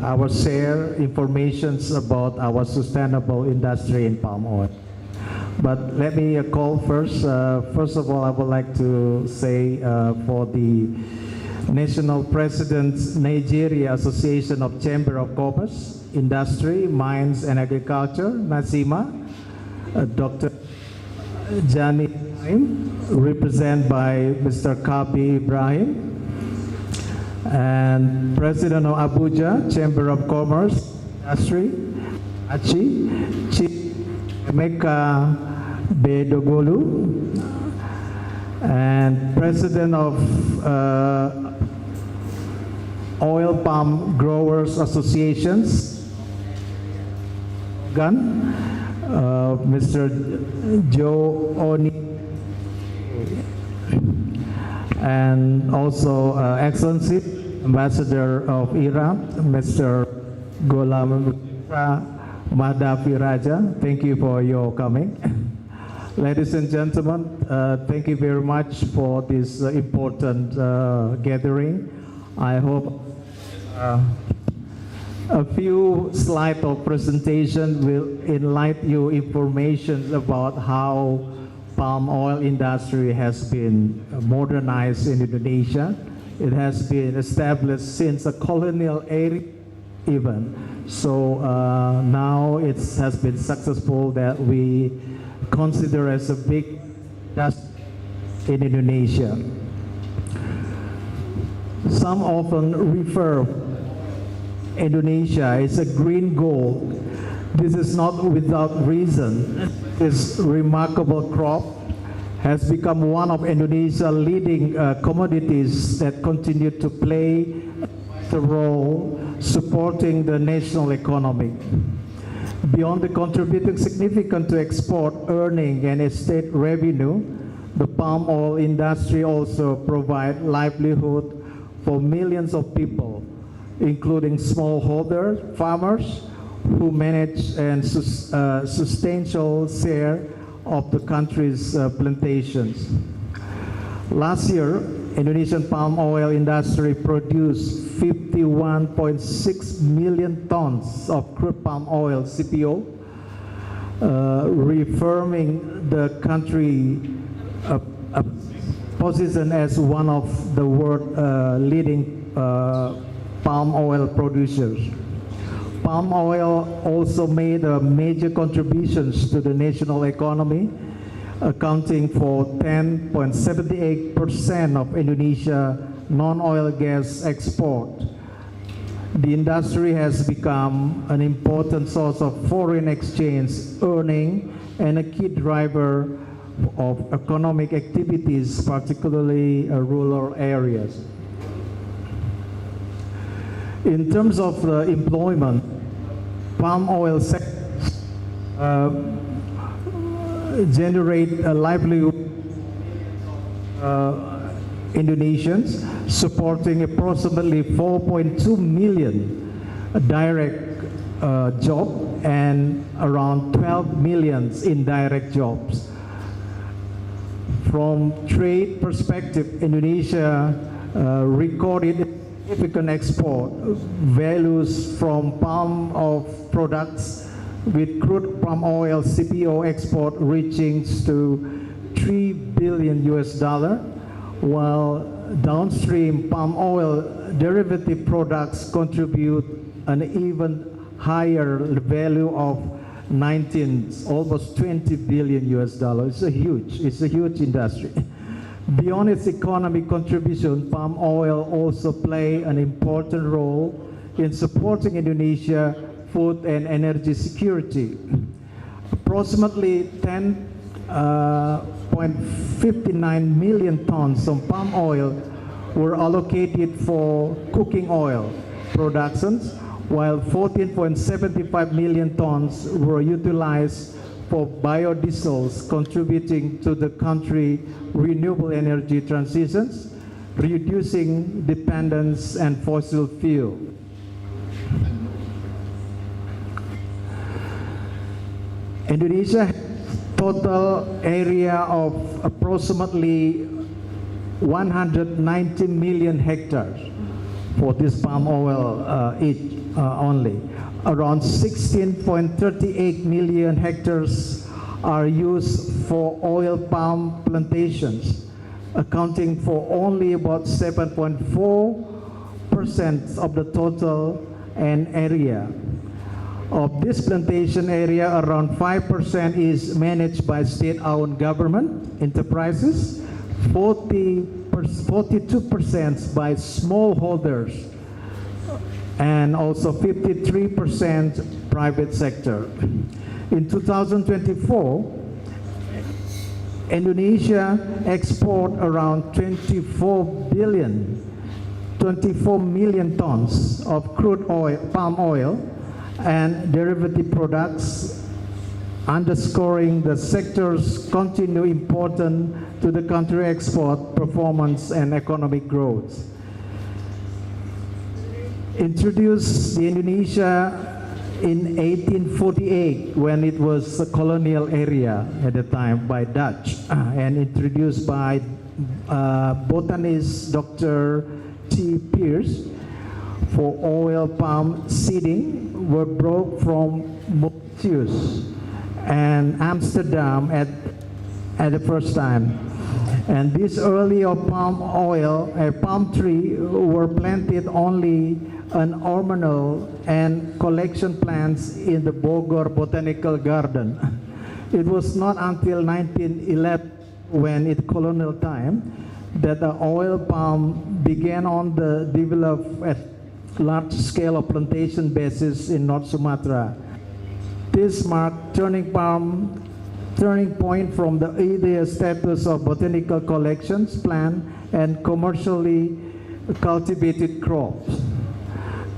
our share informations about our sustainable industry in palm oil. But let me call first. First of all, I would like to say for the National President, Nigeria Association of Chamber of Commerce, Industry, Mines and Agriculture, NASIMA, Dr. Jani Ibrahim, represented by Mr. Kabi Ibrahim, and President of Abuja Chamber of Commerce, Industry, Achi, Chief Emeka Bedogolu, and President of Oil Palm Growers Associations, Mr. Joe Oni, and also Excellency Ambassador of Iran, Mr. Ghulam Madhavi Raja. Thank you for your coming. Ladies and gentlemen, thank you very much for this important gathering. I hope a few slides of presentation will enlighten you information about how palm oil industry has been modernized in Indonesia. It has been established since the colonial era even. So now it has been successful that we consider as a big industry in Indonesia. Some often refer Indonesia as a green gold. This is not without reason. This remarkable crop has become one of Indonesia's leading commodities that continue to play the role supporting the national economy. Beyond the contributing significant to export earning and state revenue, the palm oil industry also provides livelihood for millions of people, including smallholder farmers who manage and substantial share of the country's plantations. Last year, Indonesian palm oil industry produced 51.6 million tons of crude palm oil (CPO), reaffirming the country position as one of the world leading palm oil producers. Palm oil also made major contributions to the national economy, accounting for 10.78% of Indonesia non-oil gas export. The industry has become an important source of foreign exchange earning and a key driver of economic activities, particularly rural areas. In terms of employment, palm oil sectors generate a livelihood Indonesians, supporting approximately 4.2 million direct jobs and around 12 million indirect jobs. From trade perspective, Indonesia recorded significant export values from palm oil products, with crude palm oil CPO export reaching to $3 billion, while downstream palm oil derivative products contribute an even higher value of almost $20 billion. It's a huge industry. Beyond its economic contribution, palm oil also play an important role in supporting Indonesia food and energy security. Approximately 10.59 million tons of palm oil were allocated for cooking oil productions, while 14.75 million tons were utilized for biodiesels, contributing to the country's renewable energy transitions, reducing dependence on fossil fuel. Indonesia has a total area of approximately 190 million hectares for this palm oil only. Around 16.38 million hectares are used for oil palm plantations, accounting for only about 7.4% of the total and area. Of this plantation area, around 5% is managed by state-owned government enterprises, 42% by smallholders, and also 53% private sector. In 2024, Indonesia export around 24 million tons of crude oil, palm oil, and derivative products, underscoring the sector's continued importance to the country export performance and economic growth. Introduced in Indonesia in 1848, when it was a colonial area at the time by Dutch, and introduced by botanist Dr. T. Pierce for oil palm seeding, were brought from Mauritius and Amsterdam at the first time. And this early palm oil, palm tree were planted only an ornamental and collection plants in the Bogor Botanical Garden. It was not until 1911, when in colonial time, that the oil palm began on the develop at large scale of plantation basis in North Sumatra. This marked turning point from the earlier status of botanical collections, plant, and commercially cultivated crops.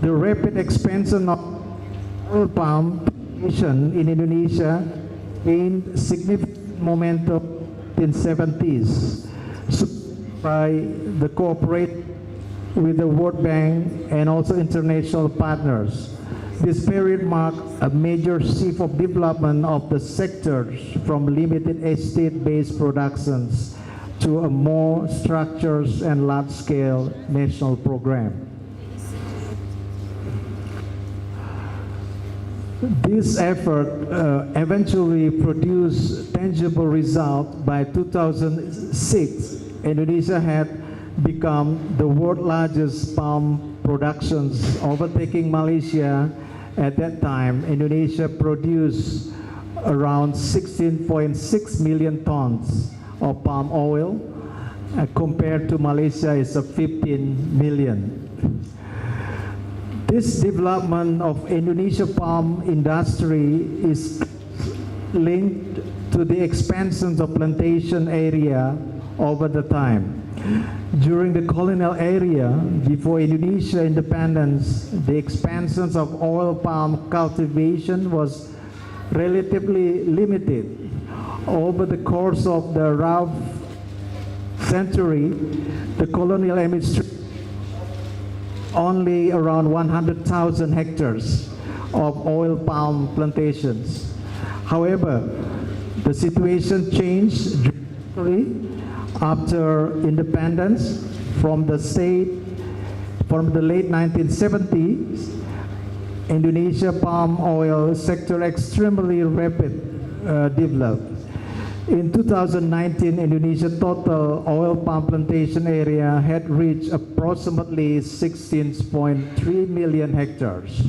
The rapid expansion of oil palm plantation in Indonesia gained significant momentum in the 70s, supported by the cooperation with the World Bank and also international partners. This period marked a major shift of development of the sectors from limited estate-based productions to a more structured and large-scale national program. This effort eventually produced tangible results. By 2006, Indonesia had become the world's largest palm productions, overtaking Malaysia. At that time, Indonesia produced around 16.6 million tons of palm oil, compared to Malaysia is 15 million. This development of Indonesia palm industry is linked to the expansions of plantation area over the time. During the colonial era, before Indonesia independence, the expansions of oil palm cultivation was relatively limited. Over the course of the rough century, the colonial administration only around 100,000 hectares of oil palm plantations. However, the situation changed dramatically after independence from the late 1970s. Indonesia palm oil sector extremely rapid developed. In 2019, Indonesia total oil palm plantation area had reached approximately 16.3 million hectares.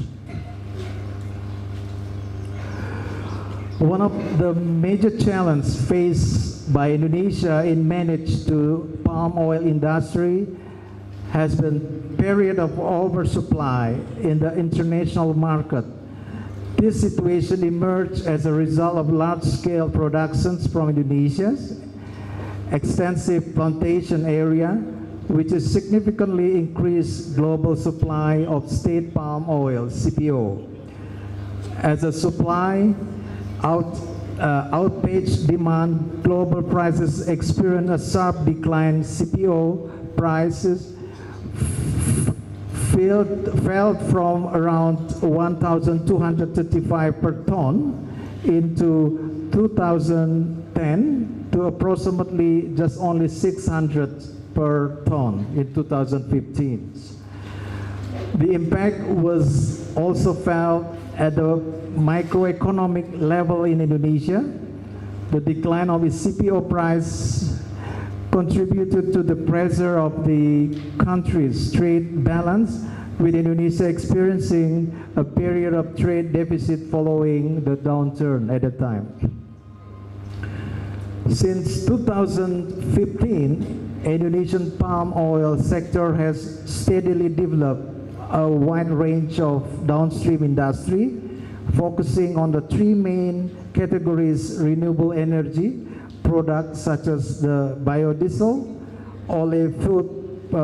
One of the major challenges faced by Indonesia in managing to palm oil industry has been period of oversupply in the international market. This situation emerged as a result of large-scale productions from Indonesia's extensive plantation area, which has significantly increased global supply of state palm oil, CPO. As a supply outpaced demand, global prices experienced a sharp decline. CPO prices fell from around 1,235 per ton into 2010 to approximately just only 600 per ton in 2015. The impact was also felt at the microeconomic level in Indonesia. The decline of its CPO price contributed to the pressure of the country's trade balance, with Indonesia experiencing a period of trade deficit following the downturn at the time. Since 2015, Indonesian palm oil sector has steadily developed a wide range of downstream industry, focusing on the three main categories: renewable energy products such as the biodiesel, olive food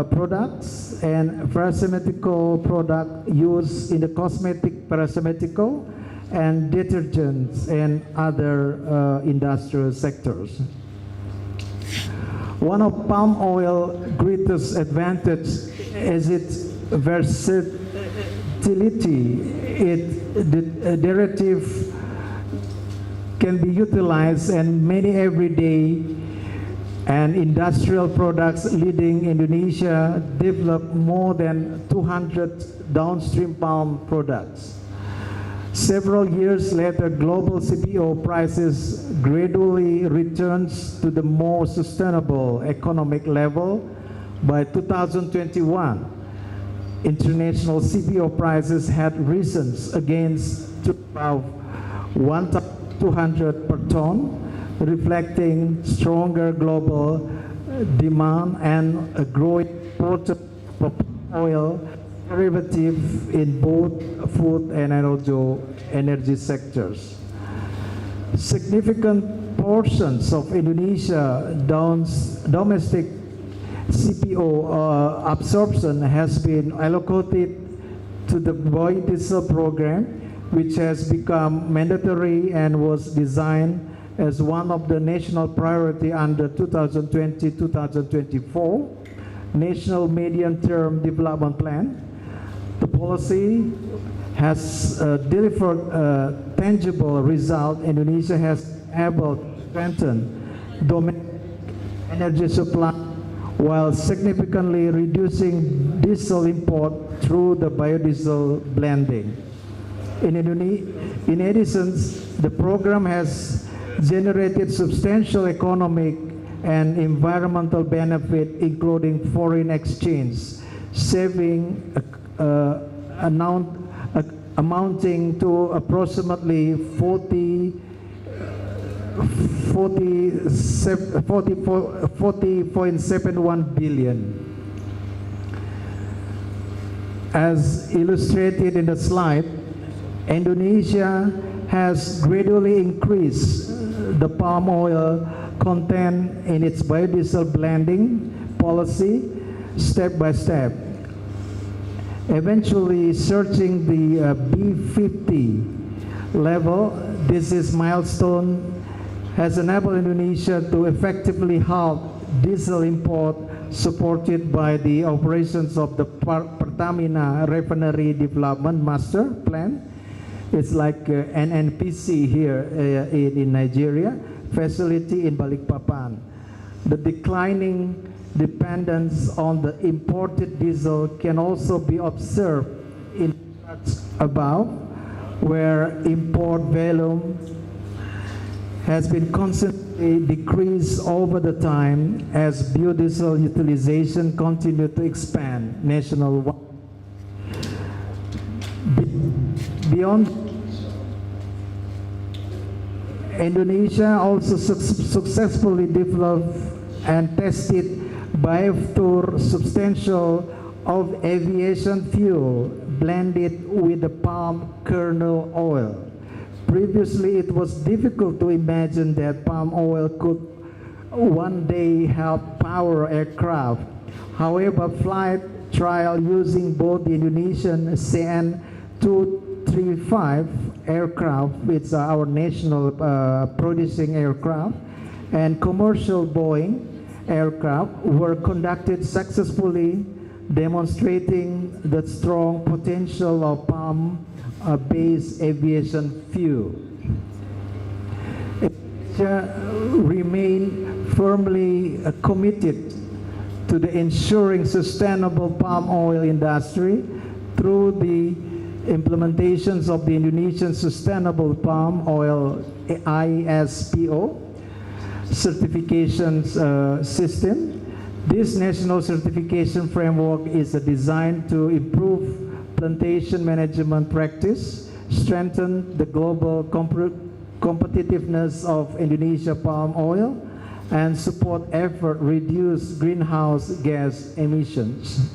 products, and pharmaceutical product used in the cosmetic, pharmaceutical, and detergents and other industrial sectors. One of palm oil greatest advantage is its versatility. The derivative can be utilized in many everyday and industrial products, leading Indonesia develop more than 200 downstream palm products. Several years later, global CPO prices gradually returns to the more sustainable economic level. By 2021, international CPO prices had risen against about 1,200 per ton, reflecting stronger global demand and a growing importation of oil derivative in both food and energy sectors. Significant portions of Indonesia domestic CPO absorption has been allocated to the biodiesel program, which has become mandatory and was designed as one of the national priority under 2020-2024 National Medium-Term Development Plan. The policy has delivered a tangible result. Indonesia has been able to strengthen domestic energy supply while significantly reducing diesel import through the biodiesel blending. In addition, the program has generated substantial economic and environmental benefit, including foreign exchange saving amounting to approximately 40.71 billion. As illustrated in the slide, Indonesia has gradually increased the palm oil content in its biodiesel blending policy step by step, eventually searching the B50 level. This milestone has enabled Indonesia to effectively halt diesel import, supported by the operations of the Pertamina Refinery Development Master Plan. It's like NNPC here in Nigeria, facility in Balikpapan. The declining dependence on the imported diesel can also be observed in charts above, where import volume has been constantly decreased over the time as biodiesel utilization continued to expand nationwide. Beyond, Indonesia also successfully developed and tested biofuel substantial of aviation fuel blended with the palm kernel oil. Previously, it was difficult to imagine that palm oil could one day help power aircraft. However, flight trial using both the Indonesian CN-235 aircraft, which are our national producing aircraft, and commercial Boeing aircraft were conducted successfully, demonstrating the strong potential of palm-based aviation fuel. Indonesia remain firmly committed to the ensuring sustainable palm oil industry through the implementations of the Indonesian Sustainable Palm Oil ISPO, certification system. This national certification framework is designed to improve plantation management practice, strengthen the global competitiveness of Indonesia palm oil, and support effort reduce greenhouse gas emissions.